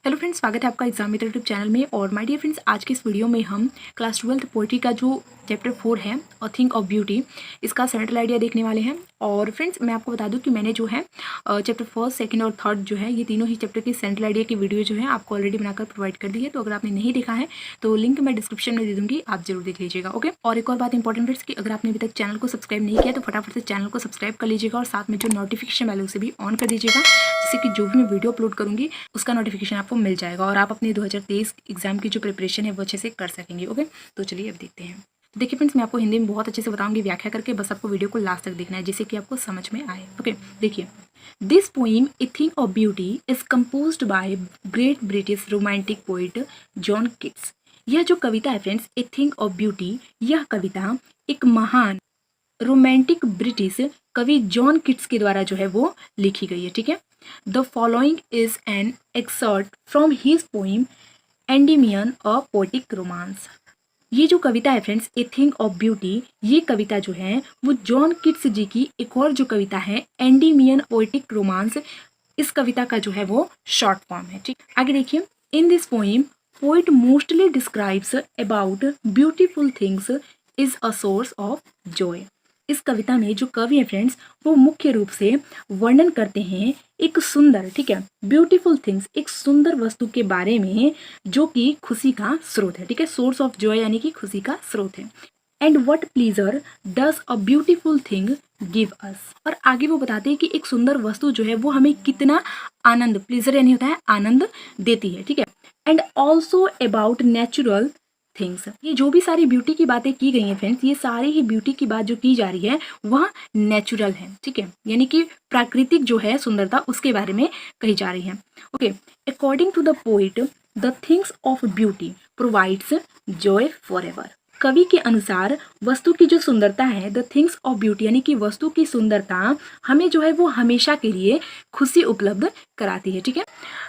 Hello friends, स्वागत है आपका एग्जाम मित्र यूट्यूब चैनल में। और माय डियर फ्रेंड्स, आज की इस वीडियो में हम क्लास 12th पोइट्री का जो चैप्टर 4 है अ थिंक ऑफ ब्यूटी, इसका सेंट्रल आइडिया देखने वाले हैं। और फ्रेंड्स, मैं आपको बता दूं कि मैंने जो है चैप्टर 1st, 2nd और 3rd जो है ये तीनों ही चैप्टर की सेंट्रल आइडिया की वीडियो जो है आपको ऑलरेडी बनाकर प्रोवाइड कर दी है। तो अगर आपने नहीं देखा है तो लिंक मैं डिस्क्रिप्शन में दे दूंगी, आप जरूर देख लीजिएगा। ओके। और एक और बात इंपॉर्टेंट फ्रेंड्स कि अगर आपने अभी तक चैनल को सब्सक्राइब नहीं किया तो फटाफट से चैनल को सब्सक्राइब कर लीजिएगा और साथ में जो नोटिफिकेशन बेल उसे भी ऑन कर दीजिएगा, जिससे कि जो भी मैं वीडियो अपलोड करूंगी उसका नोटिफिकेशन आपको मिल जाएगा और आप अपने 2023 एग्जाम की जो प्रिपरेशन है वो अच्छे से कर सकेंगे। ओके, तो चलिए अब देखते हैं। देखिए फ्रेंड्स, मैं आपको हिंदी में बहुत अच्छे से बताऊंगी व्याख्या करके, बस आपको वीडियो को लास्ट तक देखना है जिससे कि आपको समझ में आए। ओके, देखिए, this poem A think of beauty is composed bye great British romantic poet John Keats. यह जो कविता है friends, A think of beauty, यह कविता एक महान रोमांटिक ब्रिटिश कवि जॉन किट्स के द्वारा जो है वो लिखी गई है। ठीक है। The following is an exert from his poem Endymion a poetic romance. ये जो कविता है friends, A think of beauty, ये कविता जो है वो जॉन किट्स जी की एक और जो कविता है एंडीमियन पोएटिक रोमांस, इस कविता का जो है वो शॉर्ट फॉर्म है। ठीक, आगे देखिए। In this poem poet mostly describes about beautiful things is a source of Joy. इस कविता में जो कवि है फ्रेंड्स, वो मुख्य रूप से वर्णन करते हैं एक सुंदर, ठीक है, ब्यूटीफुल थिंग्स, एक सुंदर वस्तु के बारे में जो कि खुशी का स्रोत है। ठीक है, सोर्स ऑफ जॉय यानी कि खुशी का स्रोत है। And what pleaser does a beautiful thing give us. और आगे वो बताते हैं कि एक सुंदर वस्तु जो है वो हमें कितना आनंद, प्लीजर यानी होता है आनंद, देती है। ठीक है। And also about natural things. ये जो भी सारी ब्यूटी की बातें की गई हैं फ्रेंड्स, ये सारी ही ब्यूटी की बात जो की जा रही है वह नेचुरल है। ठीक है, यानी कि प्राकृतिक जो है सुंदरता उसके बारे में कही जा रही है। Okay, according to the poet the things of beauty provides joy for ever. कवि के अनुसार वस्तु की जो सुंदरता है, द थिंग्स ऑफ ब्यूटी यानी कि वस्तु की सुंदरता हमें जो है वो हमेशा के लिए खुशी उपलब्ध कराती है। ठीक है,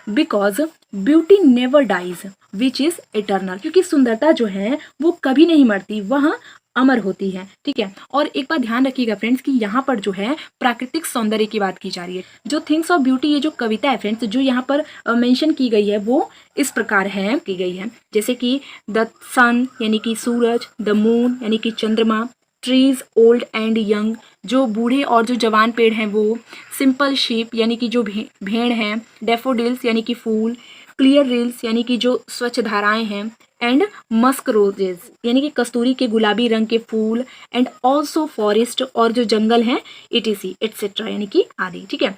because beauty never dies which is eternal, क्योंकि सुंदरता जो है वो कभी नहीं मरती, वह अमर होती है। ठीक है। और एक बात ध्यान रखिएगा फ्रेंड्स कि यहाँ पर जो है प्राकृतिक सौंदर्य की बात की जा रही है। जो थिंग्स ऑफ ब्यूटी, ये जो कविता है फ्रेंड्स, जो यहाँ पर मेंशन की गई है वो इस प्रकार है की गई है, जैसे कि द सन यानी कि सूरज, द मून यानी कि चंद्रमा, ट्रीज ओल्ड एंड यंग, जो बूढ़े और जो जवान पेड़ हैं वो, सिंपल शीप यानी कि जो भेड़ हैं, डेफोडिल्स यानी कि फूल, क्लियर रिल्स यानी कि जो स्वच्छ धाराएं हैं, एंड मस्क रोजेज यानी कि कस्तूरी के गुलाबी रंग के फूल, एंड ऑल्सो फॉरेस्ट और जो जंगल हैं, इटीसी एटसेट्रा यानी कि आदि। ठीक है।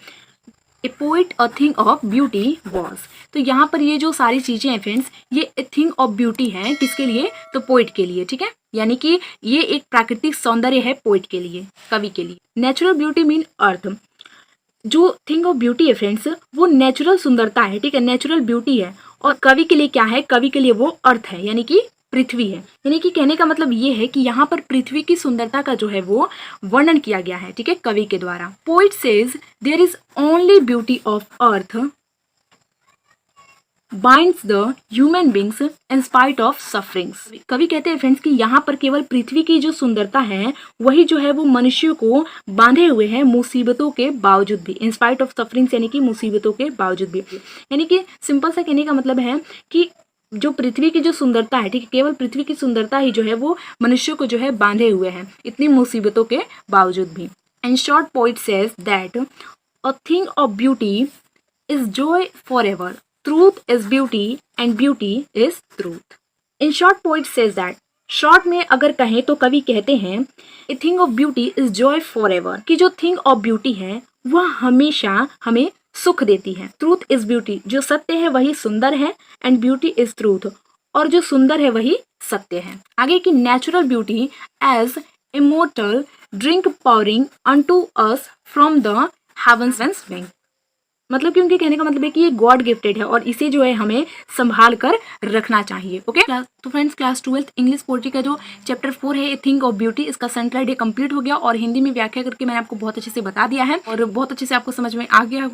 A poet a thing of beauty was, तो यहाँ पर ये जो सारी चीजें हैं फ्रेंड्स, ये ए थिंग ऑफ ब्यूटी है किसके लिए, तो पोइट के लिए। ठीक है, यानी कि ये एक प्राकृतिक सौंदर्य है पोइट के लिए, कवि के लिए। नेचुरल ब्यूटी मीन अर्थ। जो थिंग ऑफ ब्यूटी है फ्रेंड्स वो नेचुरल सुंदरता है। ठीक है, नेचुरल ब्यूटी है। और कवि के लिए क्या है, कवि के लिए वो अर्थ है यानी कि पृथ्वी है। यानी कि कहने का मतलब ये है कि यहाँ पर पृथ्वी की सुंदरता का जो है वो वर्णन किया गया है। ठीक है, कवि के द्वारा। Poet says there is only beauty of earth binds the human beings in spite of sufferings। कवि कहते हैं फ्रेंड्स कि यहाँ पर केवल पृथ्वी की जो सुंदरता है वही जो है वो मनुष्य को बांधे हुए है मुसीबतों के बावजूद भी। इन स्पाइट ऑफ सफरिंग्स यानी कि मुसीबतों के बावजूद भी, यानी कि सिंपल सा कहने का मतलब है कि जो पृथ्वी की जो सुंदरता है, ठीक है, केवल पृथ्वी की सुंदरता ही जो है वो मनुष्य को जो है बांधे हुए है इतनी मुसीबतों के बावजूद भी। In short poet says that a thing of beauty is Joy for ever, truth is beauty and beauty is truth। in short poet says that, short में अगर कहें तो कवि कहते हैं a thing of beauty is joy forever, कि जो thing of beauty है वह हमेशा हमें सुख देती है। ट्रूथ इज ब्यूटी, जो सत्य है वही सुंदर है, एंड ब्यूटी इज ट्रूथ, और जो सुंदर है वही सत्य है। आगे की natural beauty as immortal drink powering unto us from the heavens wing, मतलब कि उनके कहने का मतलब है कि ये गॉड गिफ्टेड है और इसे जो है हमें संभाल कर रखना चाहिए। ओके, तो friends class 12th English poetry का जो चैप्टर 4 है ए थिंक ऑफ ब्यूटी, इसका सेंट्रल आइडिया कंप्लीट हो गया और हिंदी में व्याख्या करके मैंने आपको बहुत अच्छे से बता दिया है और बहुत अच्छे से आपको समझ में आ गया होगा।